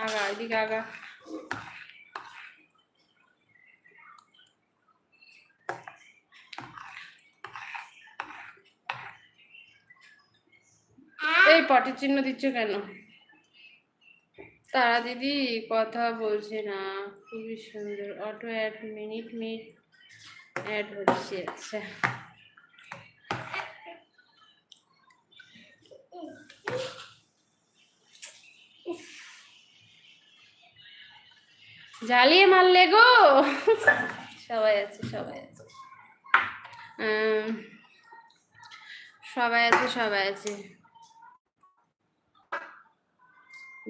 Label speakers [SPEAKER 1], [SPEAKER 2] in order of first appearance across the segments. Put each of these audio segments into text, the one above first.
[SPEAKER 1] আগা এদিকে আগা। এই পটের চিহ্ন দিচ্ছ কেন? তারা দিদি কথা বলছে না, খুবই সুন্দর। অটো অ্যাড মিনিট অ্যাড হচ্ছে। আচ্ছা জ্বালিয়ে মারলে গো। সবাই আছে সবাই আছে সবাই আছে সবাই আছে।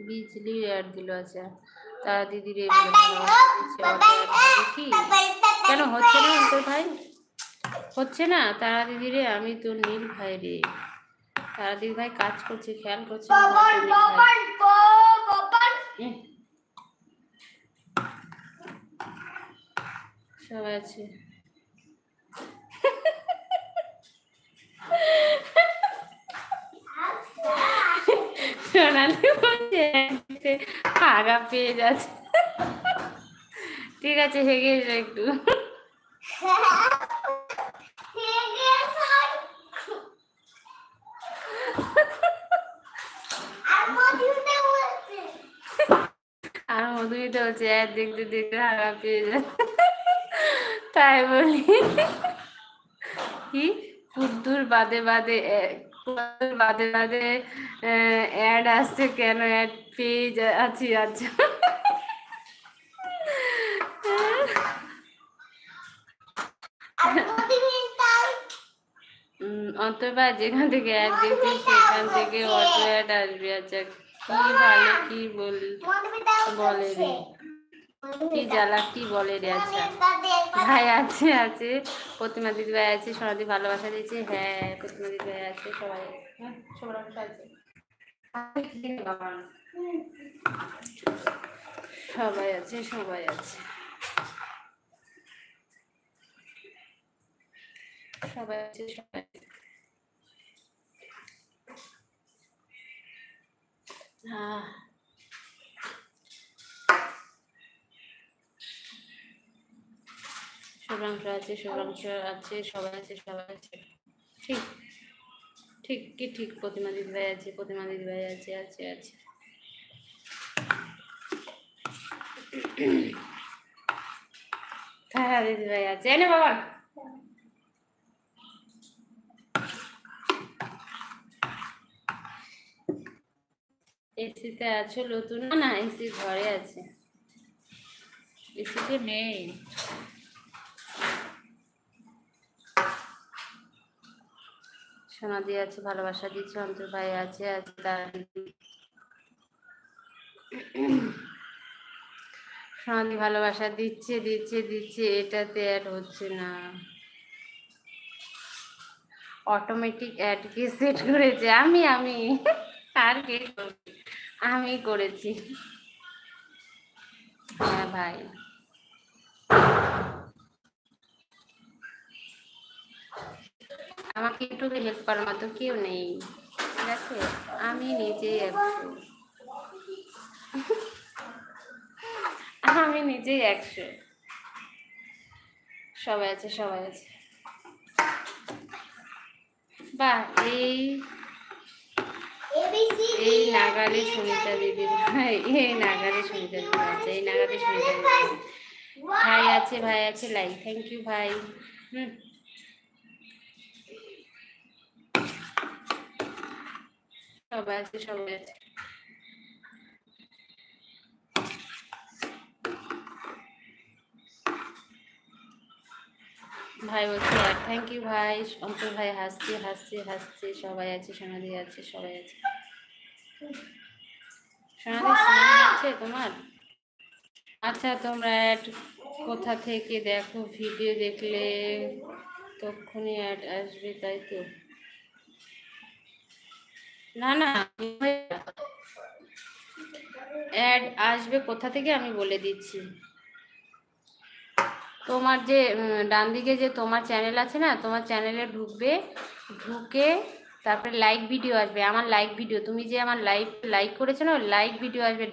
[SPEAKER 1] বিজলি অ্যাড দিল। আচ্ছা তারা দিদির এই কি কেন হচ্ছে না তোর ভাই? হচ্ছে না তারা দিদিরে, আমি তোর নীল ভাই রে। তারা দিদি ভাই কাজ করছে, খেয়াল করছে সবাই আছে। সোনালি বলছে আগা পেয়ে যাচ্ছে। ঠিক আছে হেগে এসো একটু। আর মধুমিতা হচ্ছে দেখতে দেখতে আগা পেয়ে যাচ্ছে। তাই বলি কি কুদ্দুর বাদে বাদে বাদে বাদে অ্যাড আসছে কেন? অ্যাড পেজ আছি। আচ্ছা অতএব যেখান থেকে অ্যাড দিচ্ছি সেখান থেকে অটো অ্যাড আসবে। আচ্ছা কি ভালো কি বলে রে, কি জ্বালা কি বলে রে। আচ্ছা ভাই আছে আছে, প্রতিমা দিদি ভাই আছে, সোনাদি ভালোবাসা দিয়েছে। হ্যাঁ প্রতিমা দিদি ভাই আছে, সবাই আছে সবাই আছে সবাই আছে সবাই আছে সবাই আছে। শুভ্রাংশ আছে শুভ্রাংশ আছে সবাই আছে সবাই আছে। ঠিক ঠিক কি ঠিক প্রতিমা দিদি ভাই আছে, প্রতিমা দিদি ভাই আছে আছে আছে। হ্যাঁ দিদি ভাই আছে এনে বাবা। এসিতে আছো নতুন? না এসি ঘরে আছে, এসিতে নেই। সোনা দিয়ে আছে ভালোবাসা দিচ্ছে, অন্তর ভাই আছে আছে তার সোনাদি ভালোবাসা দিচ্ছে দিচ্ছে দিচ্ছে, এটাতে অ্যাড হচ্ছে না। অটোমেটিক অ্যাড কি সেট করেছে? আমি আর কে আমি করেছি। হ্যাঁ ভাই আমাকে একটু হেল্প করার মতো কেউ নেই, ঠিক আছে? আমি নিজেই আমি নিজেই 100। সবাই আছে সবাই আছে। বাহ এই নাগালে সুনিতা দিদি ভাই, এই নাগালে সুনিতা দিদি আছে, এই নাগালে সুনিতা দিদি ভাই আছে ভাই আছে। লাইক থ্যাংক ইউ ভাই। সবাই আছে সবাই আছে। ভাই বলছে থ্যাংক ইউ ভাই। অন্তর ভাই হাসছে হাসছে হাসছে। সবাই আছে, সোনাদি আছে সবাই আছে। সোনাদি স্নান হচ্ছে তোমার? আচ্ছা তোমরা অ্যাড কোথা থেকে দেখো? ভিডিও দেখলে তখনই অ্যাড আসবে তাই তো? না না অ্যাড আসবে কোথা থেকে আমি বলে দিচ্ছি। তোমার যে ডান দিকে যে তোমার চ্যানেল আছে না, তোমার চ্যানেলে ঢুকবে, ঢুকে তারপরে লাইক ভিডিও আসবে, আমার লাইক ভিডিও, তুমি যে আমার লাইক করেছো না, লাইক ভিডিও আসবে।